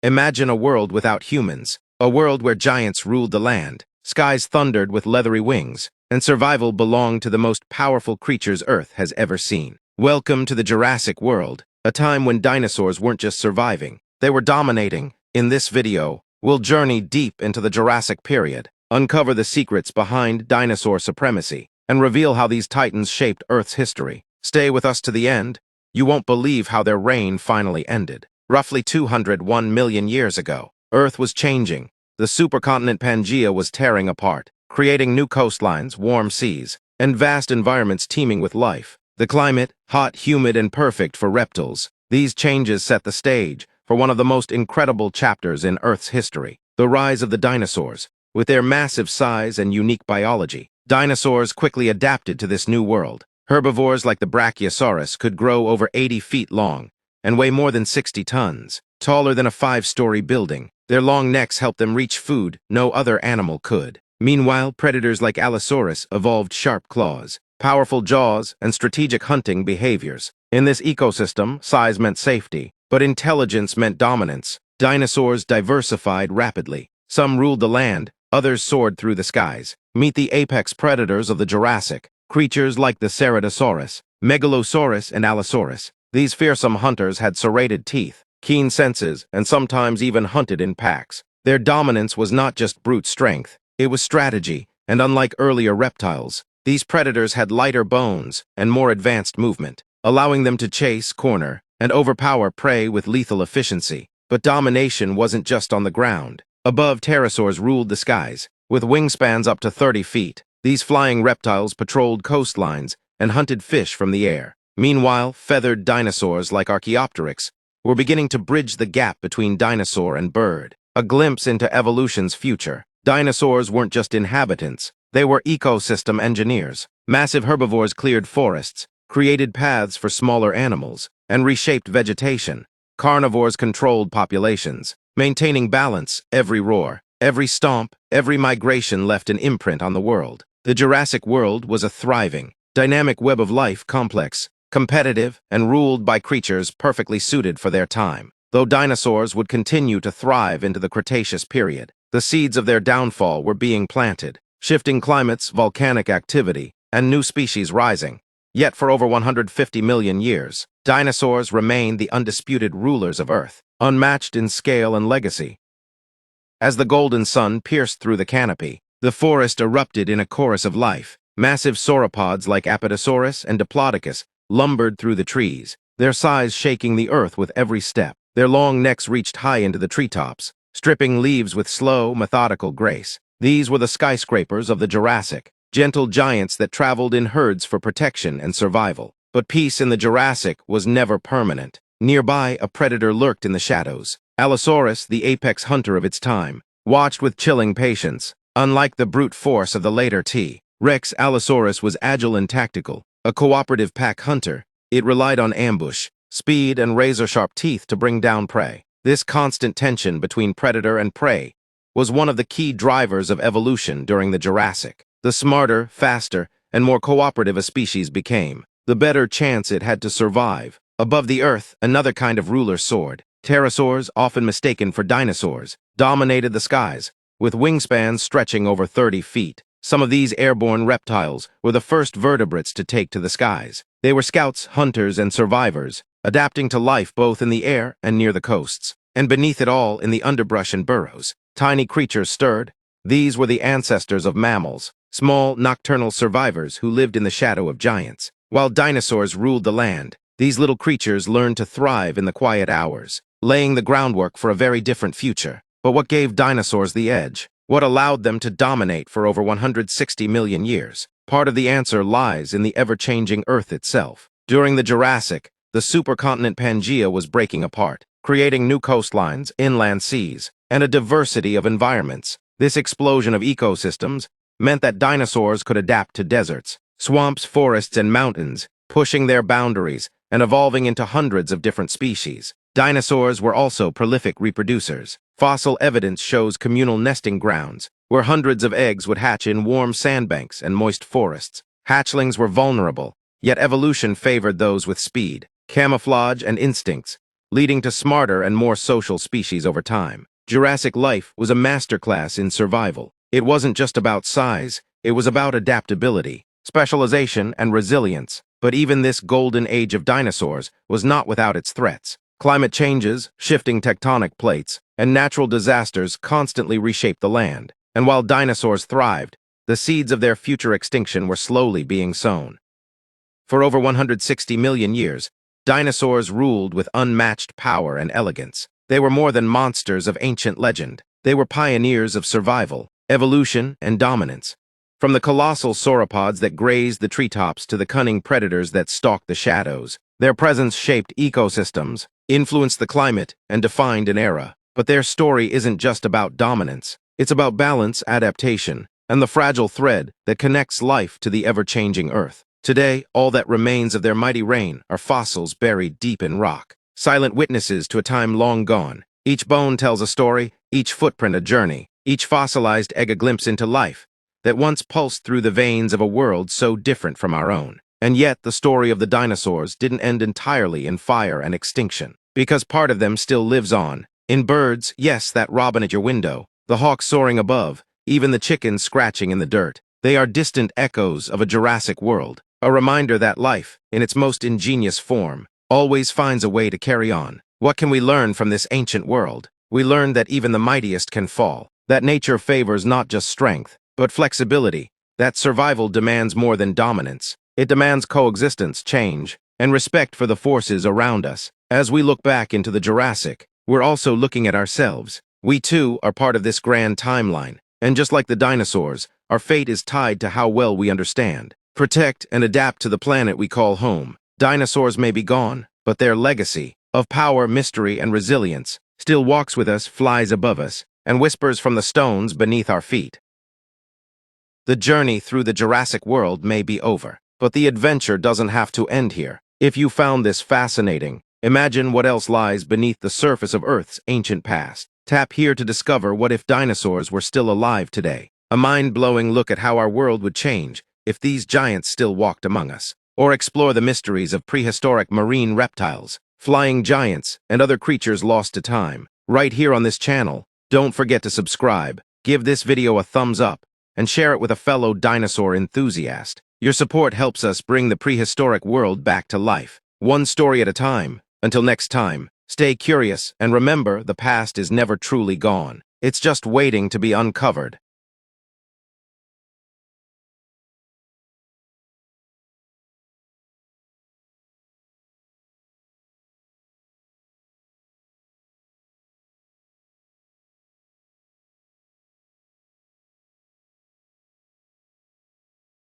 Imagine a world without humans, a world where giants ruled the land, skies thundered with leathery wings, and survival belonged to the most powerful creatures Earth has ever seen. Welcome to the Jurassic world, a time when dinosaurs weren't just surviving, they were dominating. In this video, we'll journey deep into the Jurassic period, uncover the secrets behind dinosaur supremacy, and reveal how these titans shaped Earth's history. Stay with us to the end. You won't believe how their reign finally ended. Roughly 201 million years ago, Earth was changing. The supercontinent Pangaea was tearing apart, creating new coastlines, warm seas, and vast environments teeming with life. The climate, hot, humid, and perfect for reptiles. These changes set the stage for one of the most incredible chapters in Earth's history, the rise of the dinosaurs. With their massive size and unique biology, dinosaurs quickly adapted to this new world. Herbivores like the Brachiosaurus could grow over 80 feet long and weigh more than 60 tons, taller than a 5-story building. Their long necks helped them reach food no other animal could. Meanwhile, predators like Allosaurus evolved sharp claws, powerful jaws, and strategic hunting behaviors. In this ecosystem, size meant safety, but intelligence meant dominance. Dinosaurs diversified rapidly. Some ruled the land, others soared through the skies. Meet the apex predators of the Jurassic, creatures like the Ceratosaurus, Megalosaurus, and Allosaurus. These fearsome hunters had serrated teeth, keen senses, and sometimes even hunted in packs. Their dominance was not just brute strength, it was strategy, and unlike earlier reptiles, these predators had lighter bones and more advanced movement, allowing them to chase, corner, and overpower prey with lethal efficiency. But domination wasn't just on the ground. Above, pterosaurs ruled the skies. With wingspans up to 30 feet, these flying reptiles patrolled coastlines and hunted fish from the air. Meanwhile, feathered dinosaurs like Archaeopteryx were beginning to bridge the gap between dinosaur and bird. A glimpse into evolution's future. Dinosaurs weren't just inhabitants, they were ecosystem engineers. Massive herbivores cleared forests, created paths for smaller animals, and reshaped vegetation. Carnivores controlled populations, maintaining balance. Every roar, every stomp, every migration left an imprint on the world. The Jurassic world was a thriving, dynamic web of life, complex, competitive, and ruled by creatures perfectly suited for their time. Though dinosaurs would continue to thrive into the Cretaceous period, the seeds of their downfall were being planted. Shifting climates, volcanic activity, and new species rising. Yet for over 150 million years, dinosaurs remained the undisputed rulers of Earth, unmatched in scale and legacy. As the golden sun pierced through the canopy, the forest erupted in a chorus of life. Massive sauropods like Apatosaurus and Diplodocus lumbered through the trees, their size shaking the earth with every step. Their long necks reached high into the treetops, stripping leaves with slow, methodical grace. These were the skyscrapers of the Jurassic, gentle giants that traveled in herds for protection and survival. But peace in the Jurassic was never permanent. Nearby, a predator lurked in the shadows. Allosaurus, the apex hunter of its time, watched with chilling patience. Unlike the brute force of the later T-Rex, Allosaurus was agile and tactical. A cooperative pack hunter, it relied on ambush, speed, and razor-sharp teeth to bring down prey. This constant tension between predator and prey was one of the key drivers of evolution during the Jurassic. The smarter, faster, and more cooperative a species became, the better chance it had to survive. Above the earth, another kind of ruler soared. Pterosaurs, often mistaken for dinosaurs, dominated the skies, with wingspans stretching over 30 feet. Some of these airborne reptiles were the first vertebrates to take to the skies. They were scouts, hunters, and survivors, adapting to life both in the air and near the coasts. And beneath it all, in the underbrush and burrows, tiny creatures stirred. These were the ancestors of mammals, small, nocturnal survivors who lived in the shadow of giants. While dinosaurs ruled the land, these little creatures learned to thrive in the quiet hours, laying the groundwork for a very different future. But what gave dinosaurs the edge? What allowed them to dominate for over 160 million years? Part of the answer lies in the ever-changing Earth itself. During the Jurassic, the supercontinent Pangaea was breaking apart, creating new coastlines, inland seas, and a diversity of environments. This explosion of ecosystems meant that dinosaurs could adapt to deserts, swamps, forests, and mountains, pushing their boundaries and evolving into hundreds of different species. Dinosaurs were also prolific reproducers. Fossil evidence shows communal nesting grounds, where hundreds of eggs would hatch in warm sandbanks and moist forests. Hatchlings were vulnerable, yet evolution favored those with speed, camouflage, and instincts, leading to smarter and more social species over time. Jurassic life was a masterclass in survival. It wasn't just about size, it was about adaptability, specialization, and resilience. But even this golden age of dinosaurs was not without its threats. Climate changes, shifting tectonic plates, and natural disasters constantly reshaped the land. And while dinosaurs thrived, the seeds of their future extinction were slowly being sown. For over 160 million years, dinosaurs ruled with unmatched power and elegance. They were more than monsters of ancient legend. They were pioneers of survival, evolution, and dominance. From the colossal sauropods that grazed the treetops to the cunning predators that stalked the shadows, their presence shaped ecosystems, influenced the climate, and defined an era. But their story isn't just about dominance. It's about balance, adaptation, and the fragile thread that connects life to the ever-changing Earth. Today, all that remains of their mighty reign are fossils buried deep in rock, silent witnesses to a time long gone. Each bone tells a story, each footprint a journey, each fossilized egg a glimpse into life that once pulsed through the veins of a world so different from our own. And yet, the story of the dinosaurs didn't end entirely in fire and extinction, because part of them still lives on. In birds, yes, that robin at your window, the hawk soaring above, even the chickens scratching in the dirt. They are distant echoes of a Jurassic world, a reminder that life, in its most ingenious form, always finds a way to carry on. What can we learn from this ancient world? We learn that even the mightiest can fall, that nature favors not just strength, but flexibility, that survival demands more than dominance. It demands coexistence, change, and respect for the forces around us. As we look back into the Jurassic, we're also looking at ourselves. We too are part of this grand timeline, and just like the dinosaurs, our fate is tied to how well we understand, protect, and adapt to the planet we call home. Dinosaurs may be gone, but their legacy of power, mystery, and resilience still walks with us, flies above us, and whispers from the stones beneath our feet. The journey through the Jurassic world may be over, but the adventure doesn't have to end here. If you found this fascinating, imagine what else lies beneath the surface of Earth's ancient past. Tap here to discover what if dinosaurs were still alive today. A mind-blowing look at how our world would change if these giants still walked among us. Or explore the mysteries of prehistoric marine reptiles, flying giants, and other creatures lost to time. Right here on this channel. Don't forget to subscribe, give this video a thumbs up, and share it with a fellow dinosaur enthusiast. Your support helps us bring the prehistoric world back to life, one story at a time. Until next time, stay curious and remember the past is never truly gone. It's just waiting to be uncovered.